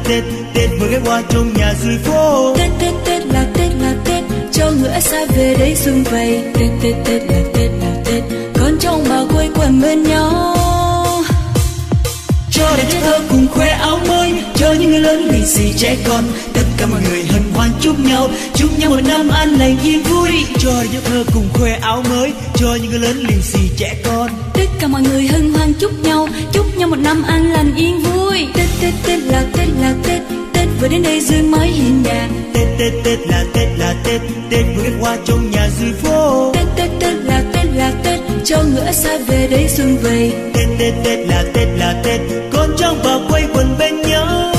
Tết, Tết vừa ghé qua trong nhà dưới phố. Tết Tết Tết là Tết là Tết, cho người ở xa về đây xuân vầy. Tết Tết Tết là Tết là Tết, con trong bà quây quần bên nhau. Cho đàn trẻ thơ cùng khoe áo mới, cho những người lớn lì xì trẻ con, tất cả mọi người hân hoan chúc nhau một năm an lành yên vui. Cho đàn trẻ thơ cùng khoe áo mới, cho những người lớn lì xì trẻ con, tất cả mọi người hân hoan chúc nhau một năm an lành yên vui. Tết Tết Tết là Tết là Tết, Tết vừa đến đây dưới mái hiên nhà. Tết Tết Tết là Tết là Tết, Tết vừa ghé qua trong nhà dưới phố. Tết Tết Tết là Tết là Tết, cho người ở xa về đây xuân vầy. Tết Tết Tết là Tết là Tết, con trong bà quây quần bên nhau.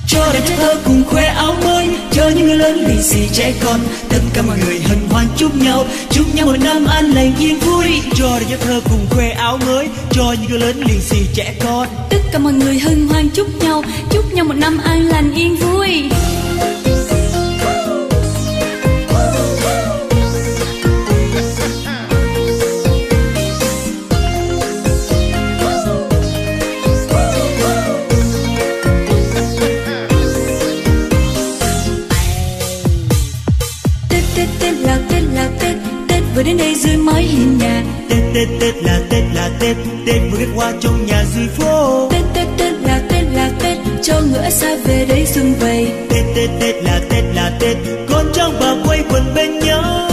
Cho đàn trẻ thơ cùng khoe áo mới, cho những người lớn lì xì trẻ con, tất cả mọi người hân hoan chúc nhau một năm an lành yên vui. Cho đàn trẻ thơ cùng khoe áo mới, cho những người lớn lì xì trẻ con, tất cả mọi người hân hoan chúc nhau một năm an lành yên vui. Vừa đến đây dưới mái hiên nhà. Tết Tết Tết là Tết là Tết, Tết vừa ghé qua trong nhà dưới phố. Tết Tết Tết là Tết là Tết, cho người ở xa về đây xuân vầy. Tết Tết Tết là Tết là Tết, con trong bà quây quần bên nhau.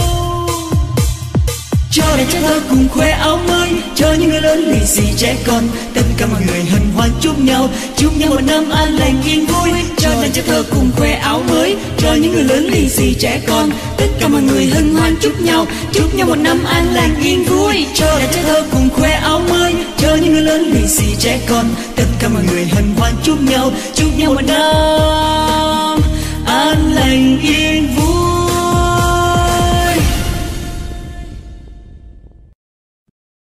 Cho đàn trẻ thơ cùng khoe áo mới, cho những người lớn lì xì trẻ con, tất cả mọi người hân hoan chúc nhau một năm an lành yên vui. Cho đàn trẻ thơ cùng khoe áo mới, cho những người lớn lì xì trẻ con, tất cả mọi người hân hoan chúc nhau một năm an lành yên vui. Cho đàn trẻ thơ cùng khoe áo mới, cho những người lớn lì xì trẻ con, tất cả mọi người hân hoan chúc nhau một năm an lành yên